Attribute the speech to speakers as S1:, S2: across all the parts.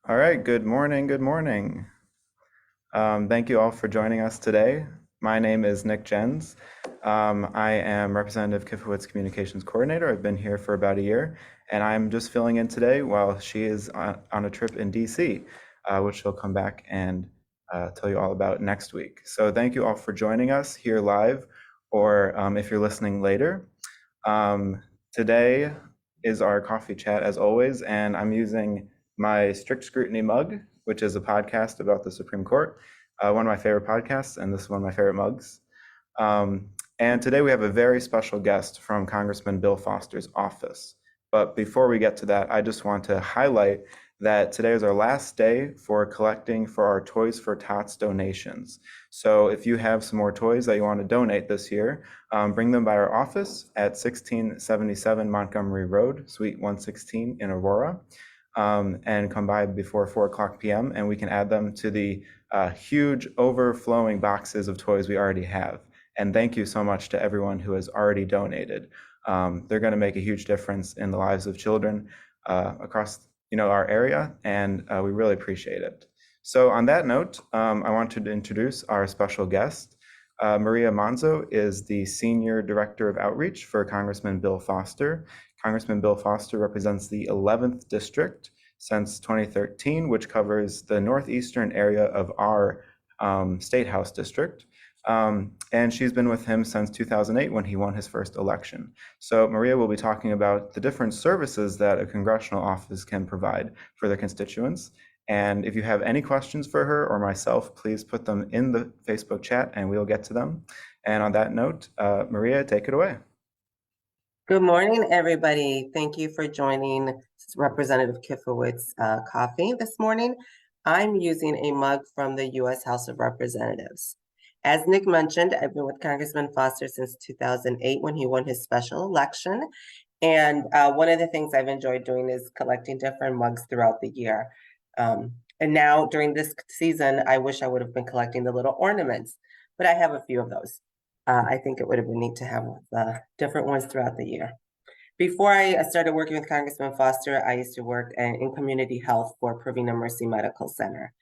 S1: All right, good morning. Good morning. Thank you all for joining us today. My name is Nick Jens. I am Representative Kifowit's Communications Coordinator. I've been here for about a year, and I'm just filling in today while she is on a trip in DC, which she'll come back and tell you all about next week. So thank you all for joining us here live, or if you're listening later. Today is our coffee chat as always, and I'm using my Strict Scrutiny mug, which is a podcast about the Supreme Court, one of my favorite podcasts, and this is one of my favorite mugs. And today we have a very special guest from Congressman Bill Foster's office. But before we get to that, I just want to highlight that today is our last day for collecting for our Toys for Tots donations. So if you have some more toys that you want to donate this year, bring them by our office at 1677 Montgomery Road, Suite 116 in Aurora, and come by before 4 p.m. and we can add them to the huge overflowing boxes of toys we already have. And thank you so much to everyone who has already donated. They're going to make a huge difference in the lives of children across our area, and we really appreciate it. So on that note, I wanted to introduce our special guest. Maria Manzo is the Senior Director of Outreach for Congressman Bill Foster. Congressman Bill Foster represents the 11th District since 2013, which covers the northeastern area of our State House district. And she's been with him since 2008 when he won his first election. So Maria will be talking about the different services that a congressional office can provide for their constituents. And if you have any questions for her or myself, please put them in the Facebook chat and we'll get to them. And on that note, Maria, take it away.
S2: Good morning, everybody. Thank you for joining Representative Kifowit's coffee this morning. I'm using a mug from the U.S. House of Representatives. As Nick mentioned, I've been with Congressman Foster since 2008 when he won his special election. And one of the things I've enjoyed doing is collecting different mugs throughout the year. And now during this season, I wish I would have been collecting the little ornaments, but I have a few of those. I think it would have been neat to have different ones throughout the year. Before I started working with Congressman Foster, I used to work in community health for Provena Mercy Medical Center.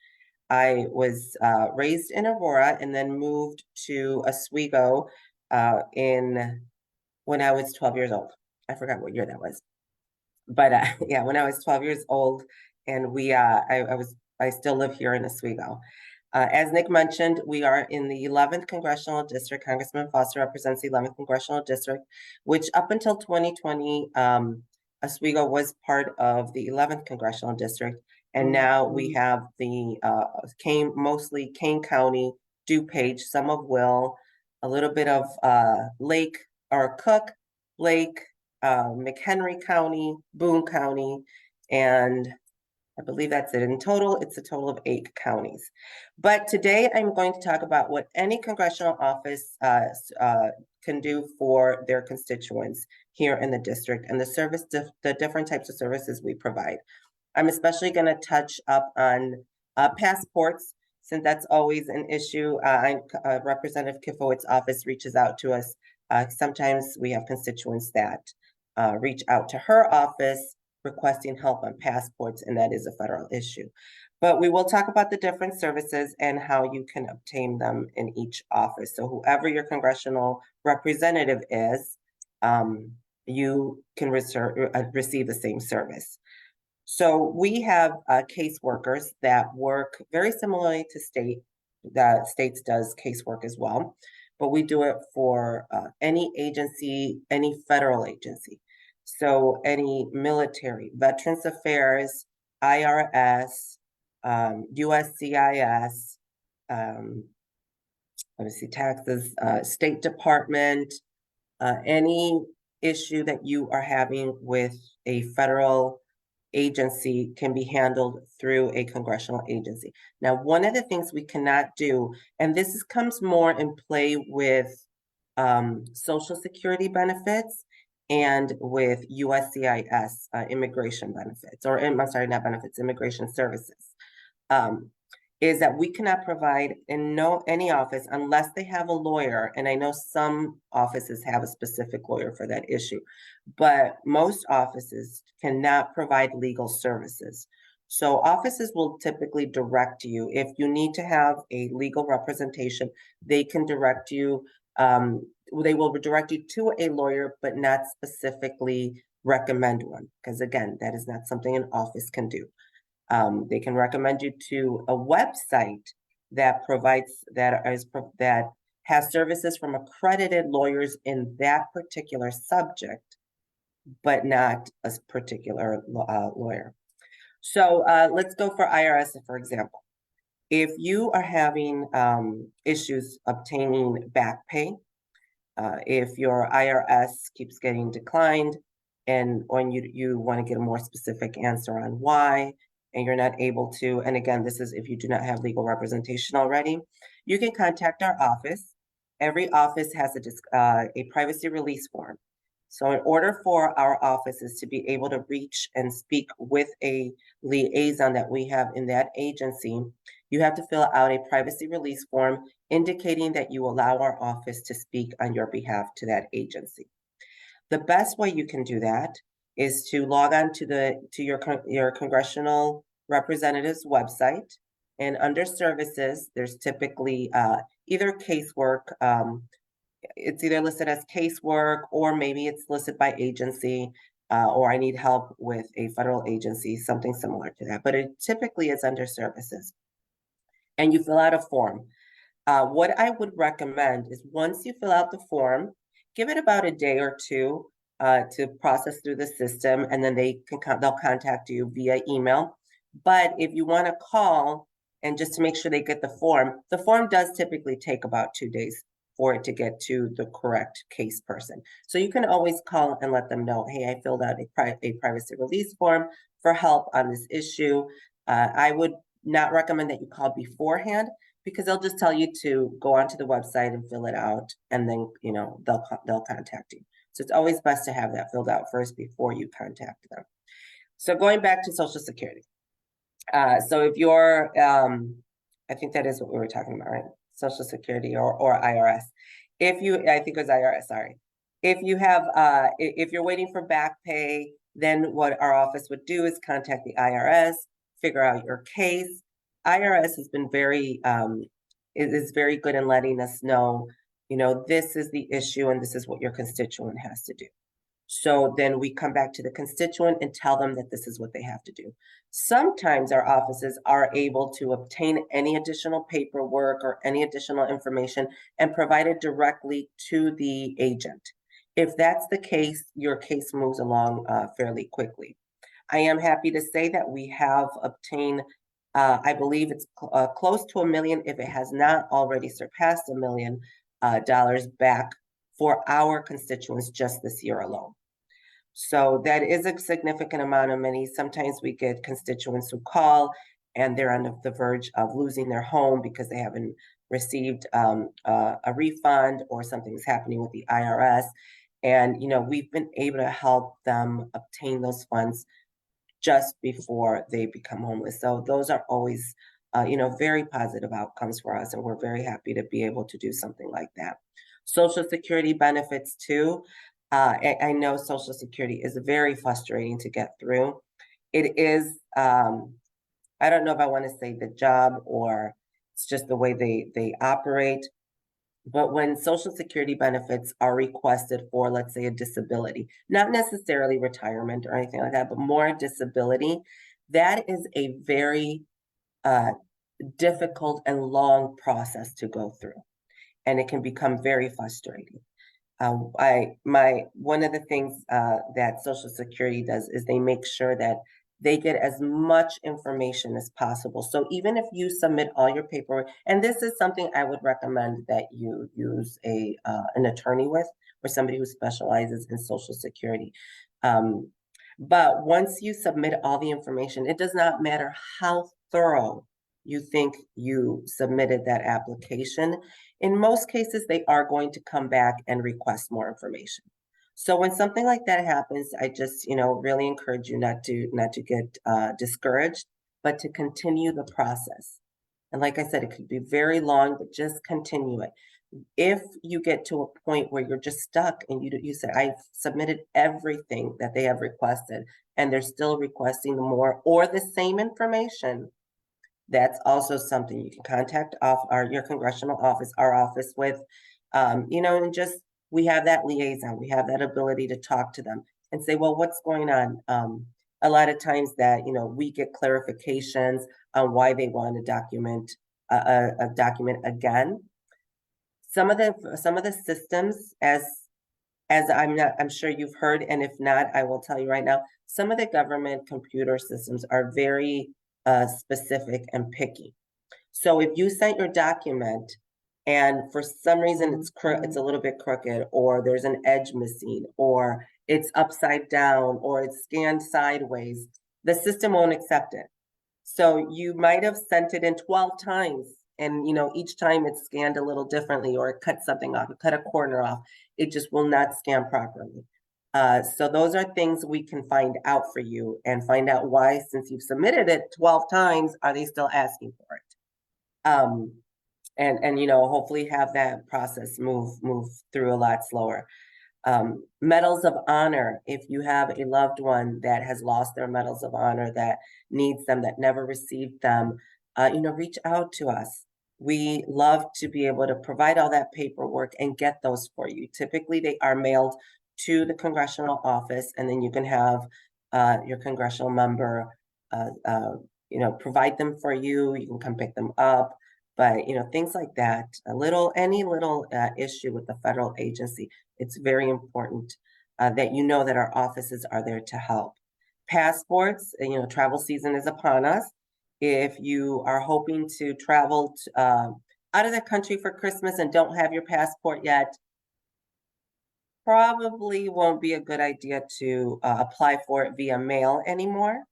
S2: I was raised in Aurora and then moved to Oswego when I was 12 years old. I forgot what year that was. But yeah, when I was 12 years old, and I still live here in Oswego. As Nick mentioned, we are in the 11th Congressional District. Congressman Foster represents the 11th Congressional District, which up until 2020, Oswego was part of the 11th Congressional District. And now we have the mostly Kane County, DuPage, some of Will, a little bit of Lake or Cook, Lake, McHenry County, Boone County, and I believe that's it. In total, it's a total of 8 counties. But today I'm going to talk about what any congressional office can do for their constituents here in the district and the different types of services we provide. I'm especially going to touch up on passports, since that's always an issue. Representative Kifowit's office reaches out to us. Sometimes we have constituents that reach out to her office requesting help on passports, and that is a federal issue. But we will talk about the different services and how you can obtain them in each office. So whoever your congressional representative is, you can receive the same service. So we have caseworkers that work very similarly to states does casework as well, but we do it for any agency, any federal agency. So any military, Veterans Affairs, IRS, USCIS, obviously taxes, State Department, any issue that you are having with a federal agency can be handled through a congressional agency. Now, one of the things we cannot do, and this comes more in play with Social Security benefits and with USCIS immigration benefits, or I'm sorry, not benefits, immigration services, is that we cannot provide in any office unless they have a lawyer. And I know some offices have a specific lawyer for that issue, but most offices cannot provide legal services. So offices will typically direct you. If you need to have a legal representation, they can direct you, they will direct you to a lawyer, but not specifically recommend one. Because again, that is not something an office can do. They can recommend you to a website that provides, that has services from accredited lawyers in that particular subject, but not a particular lawyer. So let's go for IRS, for example. If you are having issues obtaining back pay, if your IRS keeps getting declined, and when you want to get a more specific answer on why, and you're not able to, and again, this is if you do not have legal representation already, you can contact our office. Every office has a privacy release form. So in order for our offices to be able to reach and speak with a liaison that we have in that agency, you have to fill out a privacy release form indicating that you allow our office to speak on your behalf to that agency. The best way you can do that is to log on to your congressional representative's website, and under services, there's typically either casework, it's either listed as casework, or maybe it's listed by agency, or I need help with a federal agency, something similar to that. But it typically is under services. And you fill out a form. What I would recommend is once you fill out the form, give it about a day or two to process through the system, and then they'll contact you via email. But if you want to call and just to make sure they get the form does typically take about 2 days for it to get to the correct case person. So you can always call and let them know, hey, I filled out a privacy release form for help on this issue. I would not recommend that you call beforehand, because they'll just tell you to go onto the website and fill it out, and then they'll contact you. So it's always best to have that filled out first before you contact them. So going back to Social Security. So if you're, I think that is what we were talking about, right? Social Security or IRS. I think it was IRS, sorry. If you have, if you're waiting for back pay, then what our office would do is contact the IRS, figure out your case. IRS has been is very good in letting us know, this is the issue and this is what your constituent has to do. So then we come back to the constituent and tell them that this is what they have to do. Sometimes our offices are able to obtain any additional paperwork or any additional information and provide it directly to the agent. If that's the case, your case moves along fairly quickly. I am happy to say that we have obtained, I believe it's close to $1 million, if it has not already surpassed $1 million back for our constituents just this year alone. So that is a significant amount of money. Sometimes we get constituents who call and they're on the verge of losing their home because they haven't received a refund, or something's happening with the IRS. And, we've been able to help them obtain those funds just before they become homeless. So those are always, very positive outcomes for us. And we're very happy to be able to do something like that. Social Security benefits too. I know Social Security is very frustrating to get through. It is, I don't know if I want to say the job or it's just the way they operate. But when Social Security benefits are requested for, let's say, a disability, not necessarily retirement or anything like that, but more disability, that is a very difficult and long process to go through. And it can become very frustrating. One of the things that Social Security does is they make sure that they get as much information as possible. So even if you submit all your paperwork, and this is something I would recommend that you use an attorney with, or somebody who specializes in Social Security. But once you submit all the information, it does not matter how thorough you think you submitted that application. In most cases, they are going to come back and request more information. So when something like that happens, I just, really encourage you not to get discouraged, but to continue the process. And like I said, it could be very long, but just continue it. If you get to a point where you're just stuck and you said, I've submitted everything that they have requested, and they're still requesting more or the same information, that's also something you can contact your congressional office, our office with, and just, we have that liaison, we have that ability to talk to them and say, well, what's going on? A lot of times that, we get clarifications on why they want a document again. Some of the systems, as I'm sure you've heard, and if not, I will tell you right now, some of the government computer systems are very specific and picky. So if you sent your document and for some reason it's a little bit crooked, or there's an edge missing, or it's upside down, or it's scanned sideways, the system won't accept it. So you might have sent it in 12 times, and each time it's scanned a little differently, or it cut something off, it cut a corner off. It just will not scan properly. So those are things we can find out for you and find out why, since you've submitted it 12 times, are they still asking for it? And hopefully have that process move through a lot slower. Medals of honor, if you have a loved one that has lost their medals of honor, that needs them, that never received them, reach out to us. We love to be able to provide all that paperwork and get those for you. Typically, they are mailed to the congressional office, and then you can have your congressional member, provide them for you. You can come pick them up. But, things like that, any little issue with the federal agency, it's very important that that our offices are there to help. Passports, travel season is upon us. If you are hoping to travel out of the country for Christmas and don't have your passport yet, probably won't be a good idea to apply for it via mail anymore.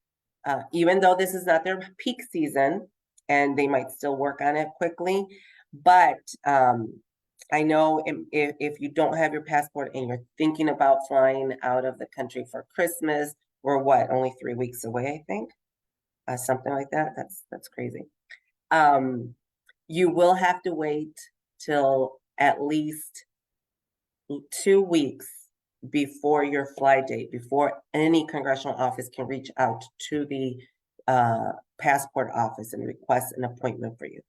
S2: Even though this is not their peak season, and they might still work on it quickly. But I know if you don't have your passport and you're thinking about flying out of the country for Christmas, we're only 3 weeks away, I think. Something like that. That's crazy. You will have to wait till at least 2 weeks before your flight date, before any congressional office can reach out to the passport office and request an appointment for you.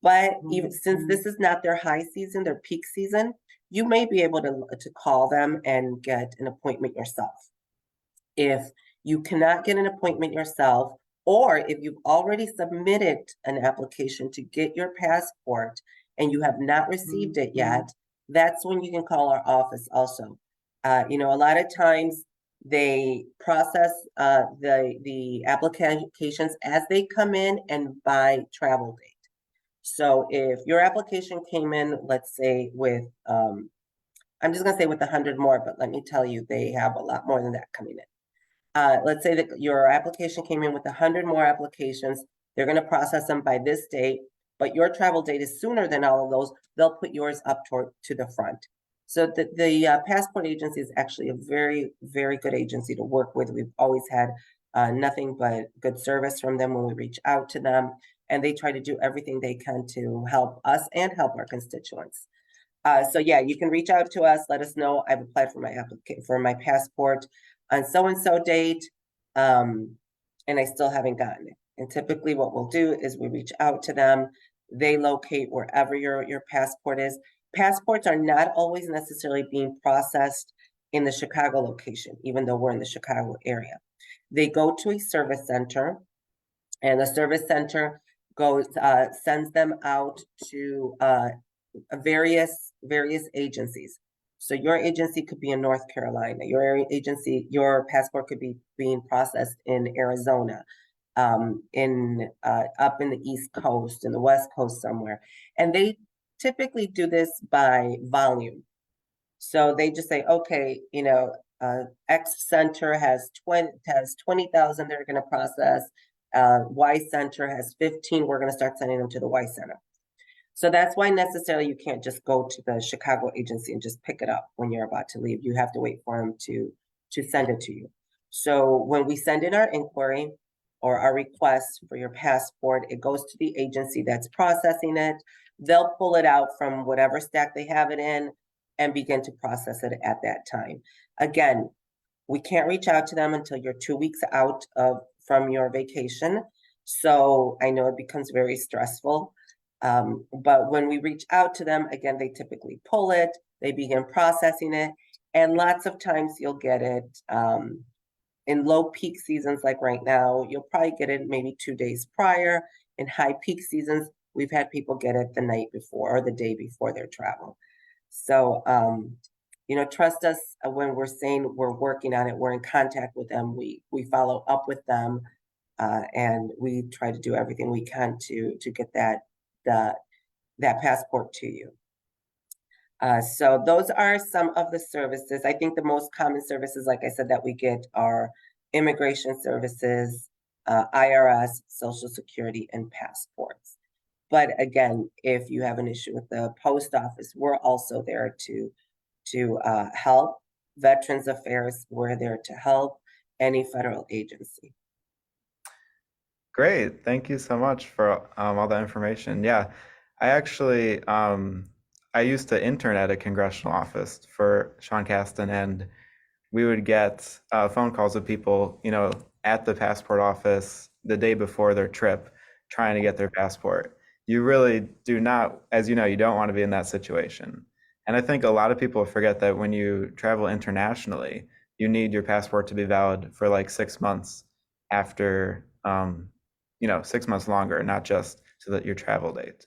S2: But even since this is not their high season, their peak season, you may be able to call them and get an appointment yourself. If you cannot get an appointment yourself, or if you've already submitted an application to get your passport and you have not received it yet, that's when you can call our office also. A lot of times they process the applications as they come in and by travel date. So if your application came in, let's say with, I'm just gonna say with 100 more, but let me tell you, they have a lot more than that coming in. Let's say that your application came in with 100 more applications. They're gonna process them by this date, but your travel date is sooner than all of those. They'll put yours up to the front. So the passport agency is actually a very, very good agency to work with. We've always had nothing but good service from them when we reach out to them, and they try to do everything they can to help us and help our constituents. So yeah, you can reach out to us. Let us know I've applied for my passport on so-and-so date, and I still haven't gotten it. And typically what we'll do is we reach out to them. They locate wherever your passport is. Passports are not always necessarily being processed in the Chicago location, even though we're in the Chicago area. They go to a service center, and the service center sends them out to various agencies. So your agency could be in North Carolina. Your passport could be being processed in Arizona, up in the East Coast, in the West Coast somewhere. And they typically do this by volume. So they just say, okay, X center has 20,000 they're going to process. Y center has 15. We're going to start sending them to the Y center. So that's why necessarily you can't just go to the Chicago agency and just pick it up when you're about to leave. You have to wait for them to send it to you. So when we send in our inquiry or our request for your passport, it goes to the agency that's processing it. They'll pull it out from whatever stack they have it in and begin to process it at that time. Again, We can't reach out to them until you're 2 weeks out from your vacation. So I know it becomes very stressful. But when we reach out to them, again, they typically pull it, they begin processing it, and lots of times you'll get it in low peak seasons like right now. You'll probably get it maybe 2 days prior. In high peak seasons, we've had people get it the night before or the day before their travel. So, trust us when we're saying we're working on it, we're in contact with them, we follow up with them, and we try to do everything we can to get that passport to you. So those are some of the services. I think the most common services, like I said, that we get are immigration services, IRS, Social Security, and passports. But again, if you have an issue with the post office, we're also there to help. Veterans Affairs, we're there to help. Any federal agency.
S1: Great. Thank you so much for all that information. Yeah, I actually I used to intern at a congressional office for Sean Caston, and we would get phone calls with people, at the passport office the day before their trip, trying to get their passport. You really do not, as you know, you don't want to be in that situation. And I think a lot of people forget that when you travel internationally, you need your passport to be valid for like 6 months after, 6 months longer, not just so that your travel date.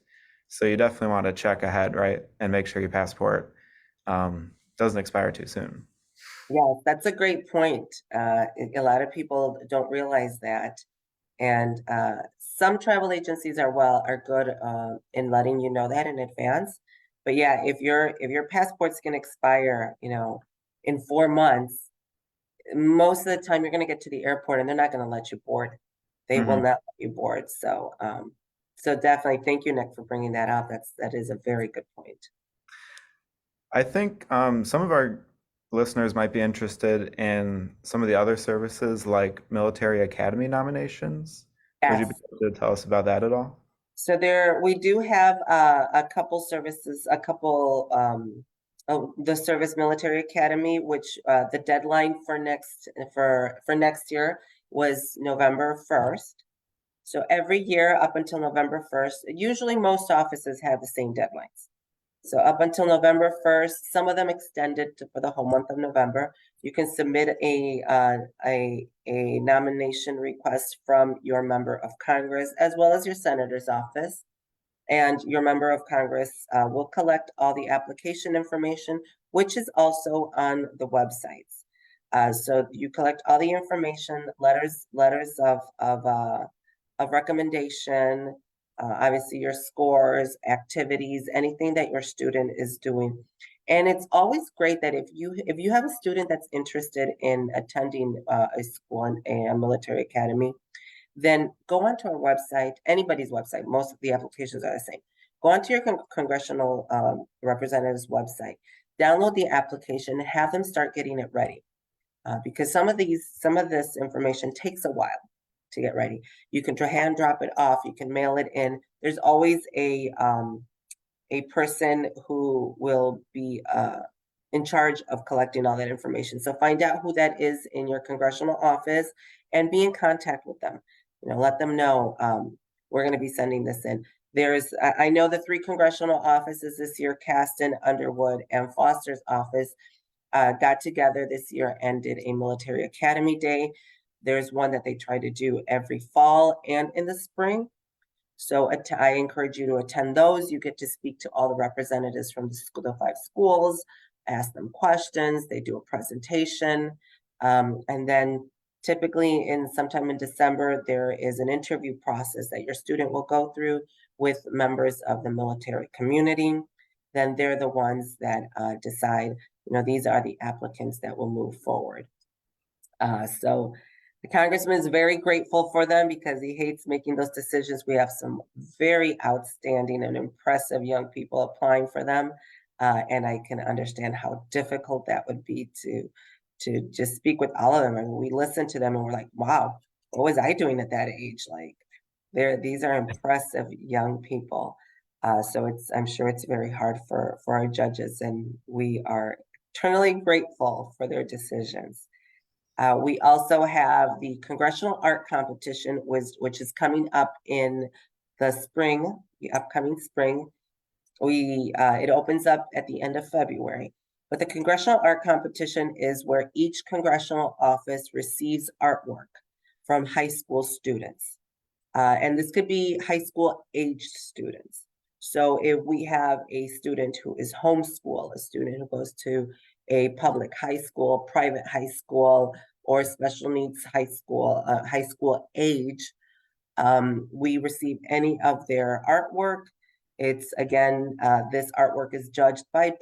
S1: So you definitely want to check ahead, right? And make sure your passport doesn't expire too soon.
S2: Yes, that's a great point. A lot of people don't realize that. And some travel agencies are good in letting you know that in advance. But yeah, if your passport's gonna expire, in 4 months, most of the time you're gonna get to the airport and they're not gonna let you board. They will
S1: Mhm.
S2: not let you board. So definitely thank you, Nick, for bringing that up. That is a very good point.
S1: I think some of our listeners might be interested in some of the other services like military academy nominations. Would you be
S2: Yes.
S1: able to tell us about that at all?
S2: So we do have a couple services, the Service Military Academy, which the deadline for next year was November 1st. So every year up until November 1st, usually most offices have the same deadlines. So up until November 1st, some of them extended for the whole month of November. You can submit a nomination request from your member of Congress as well as your senator's office. And your member of Congress will collect all the application information, which is also on the websites. So you collect all the information, letters of recommendation, obviously your scores, activities, anything that your student is doing. And it's always great that if you have a student that's interested in attending a school and a military academy, then go onto our website, anybody's website. Most of the applications are the same. Go onto your congressional representative's website, download the application, have them start getting it ready. Because some of this information takes a while to get ready. You can hand drop it off, you can mail it in. There's always a person who will be in charge of collecting all that information. So find out who that is in your congressional office and be in contact with them. Let them know we're going to be sending this in. I know the 3 congressional offices this year, Caston, Underwood, and Foster's office, got together this year and did a military academy day. There's one that they try to do every fall and in the spring. So I encourage you to attend those. You get to speak to all the representatives from the 5 schools, ask them questions. They do a presentation. And then typically sometime in December, there is an interview process that your student will go through with members of the military community. Then they're the ones that decide, these are the applicants that will move forward. So the congressman is very grateful for them because he hates making those decisions. We have some very outstanding and impressive young people applying for them. And I can understand how difficult that would be to just speak with all of them. I mean, we listen to them and we're like, wow, what was I doing at that age? Like these are impressive young people. So I'm sure it's very hard for our judges, and we are eternally grateful for their decisions. We also have the Congressional Art Competition, which is coming up in the spring, the upcoming spring. It opens up at the end of February. But the Congressional Art Competition is where each congressional office receives artwork from high school students. And this could be high school aged students. So if we have a student who is homeschool, a student who goes to a public high school, private high school, or special needs high school age, we receive any of their artwork. It's again, this artwork is judged by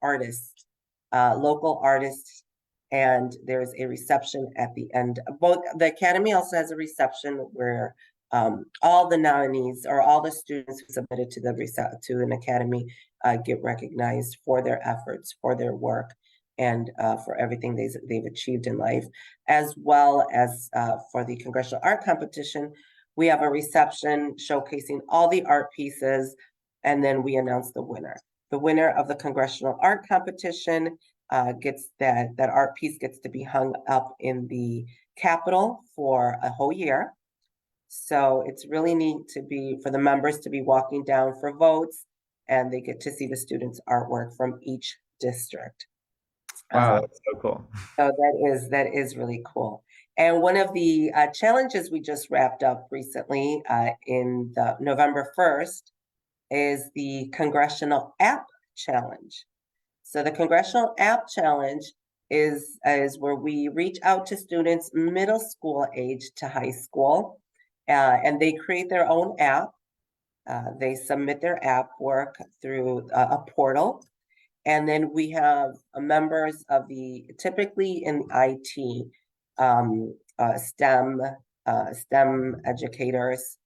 S2: artists, local artists, and there's a reception at the end. Both the Academy also has a reception where all the nominees or all the students who submitted to an Academy get recognized for their efforts, for their work, and for everything they've achieved in life, as well as for the Congressional Art Competition. We have a reception showcasing all the art pieces, and then we announce the winner. The winner of the Congressional Art Competition gets that art piece gets to be hung up in the Capitol for a whole year. So it's really neat for the members to be walking down for votes, and they get to see the students' artwork from each district.
S1: Wow, that's so cool.
S2: So that is really cool. And one of the challenges we just wrapped up recently in the November 1st is the Congressional App Challenge. So the Congressional App Challenge is where we reach out to students middle school age to high school, and they create their own app. They submit their app work through a portal. And then we have members of typically in IT, STEM educators,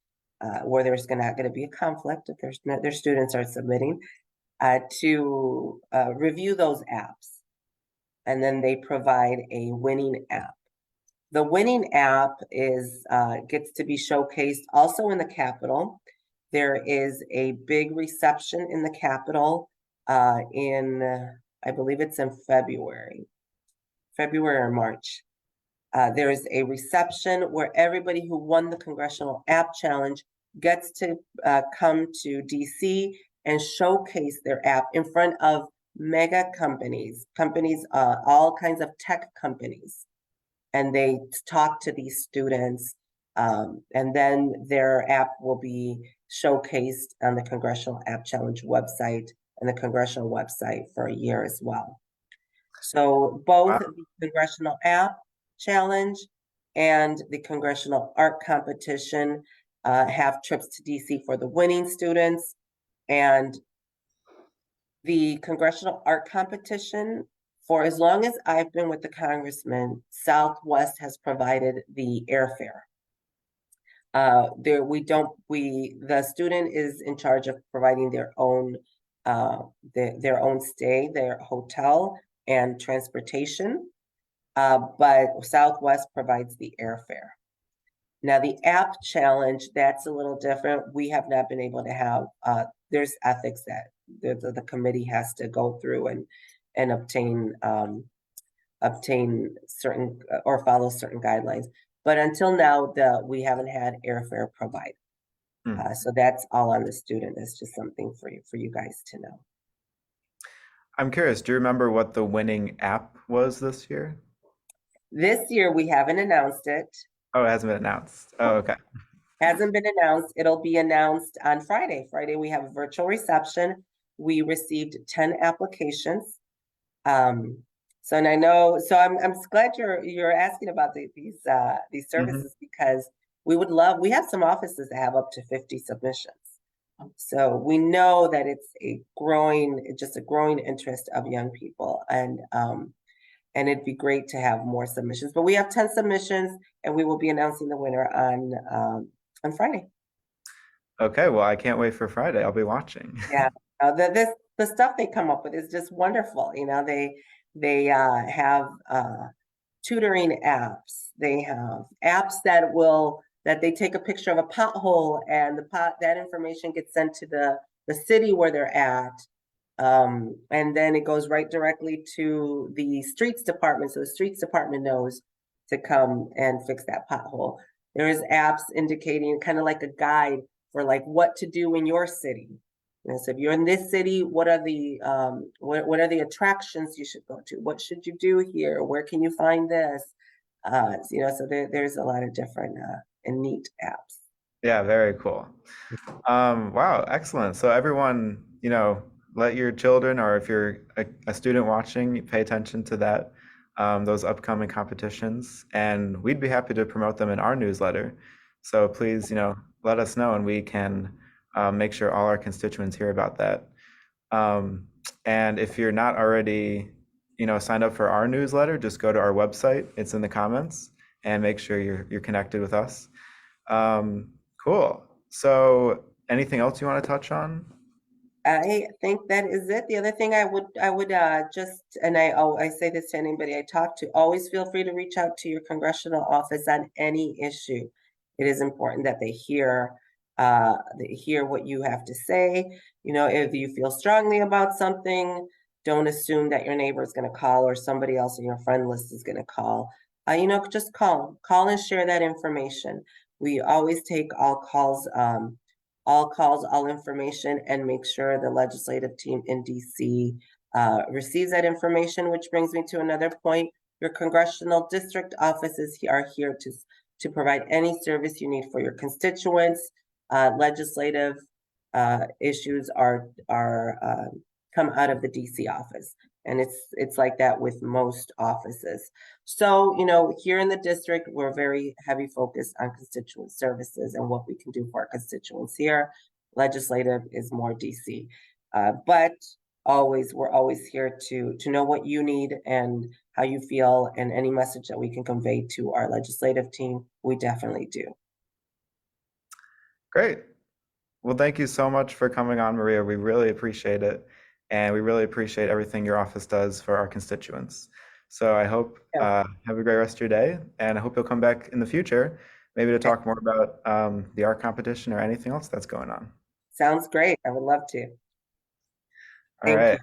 S2: where there's not going to be a conflict if their students are submitting, to review those apps. And then they provide a winning app. The winning app gets to be showcased also in the Capitol. There is a big reception in the Capitol I believe it's in February or March. There's a reception where everybody who won the Congressional App Challenge gets to come to DC and showcase their app in front of mega companies, all kinds of tech companies. And they talk to these students, and then their app will be showcased on the Congressional App Challenge website and the congressional website for a year as well. So both the Congressional App Challenge and the Congressional Art Competition have trips to DC for the winning students. And the Congressional Art Competition, for as long as I've been with the Congressman, Southwest has provided the airfare. The student is in charge of providing their own stay, their hotel and transportation, but Southwest provides the airfare. Now the app challenge, that's a little different. We have not been able to have, there's ethics that the committee has to go through and obtain certain or follow certain guidelines. But until now, we haven't had airfare provided. So that's all on the student. It's just something for you guys to know.
S1: I'm curious, do you remember what the winning app was this year?
S2: This year, we haven't announced it.
S1: Oh, it hasn't been announced. Oh, okay.
S2: Hasn't been announced. It'll be announced on Friday. Friday, we have a virtual reception. We received 10 applications. So, and I know, so I'm glad you're asking about these services, because we have some offices that have up to 50 submissions. So we know that it's just a growing interest of young people, and it'd be great to have more submissions. But we have 10 submissions, and we will be announcing the winner on Friday.
S1: Okay, well, I can't wait for Friday. I'll be watching.
S2: Yeah, the stuff they come up with is just wonderful. You know, they have tutoring apps. They have apps that they take a picture of a pothole, and that information gets sent to the city where they're at. And then it goes right directly to the streets department. So the streets department knows to come and fix that pothole. There is apps indicating kind of like a guide for like what to do in your city. You know, so if you're in this city, what are the what are the attractions you should go to? What should you do here? Where can you find this? You know, so there's a lot of different and neat apps.
S1: Yeah, very cool. Wow, excellent. So everyone, let your children, or if you're a student watching, pay attention to that, those upcoming competitions, and we'd be happy to promote them in our newsletter. So please, let us know, and we can make sure all our constituents hear about that. And if you're not already, signed up for our newsletter, just go to our website. It's in the comments, and make sure you're connected with us. Cool. So anything else you want to touch on?
S2: I think that is it. The other thing I would just, and I say this to anybody I talk to, always feel free to reach out to your congressional office on any issue. It is important that they hear what you have to say. You know, if you feel strongly about something, don't assume that your neighbor is going to call or somebody else in your friend list is going to call. You know, just call and share that information. We always take all calls, all information, and make sure the legislative team in DC receives that information, which brings me to another point. Your congressional district offices are here to provide any service you need for your constituents. Legislative issues are come out of the DC office. And it's like that with most offices. So, you know, here in the district, we're very heavy focused on constituent services and what we can do for our constituents here. Legislative is more DC. But we're always here to know what you need and how you feel, and any message that we can convey to our legislative team, we definitely do.
S1: Great. Well, thank you so much for coming on, Maria. We really appreciate it. And we really appreciate everything your office does for our constituents. So I hope have a great rest of your day, and I hope you'll come back in the future, maybe to talk more about the art competition or anything else that's going on.
S2: Sounds great. I would love to.
S1: All right.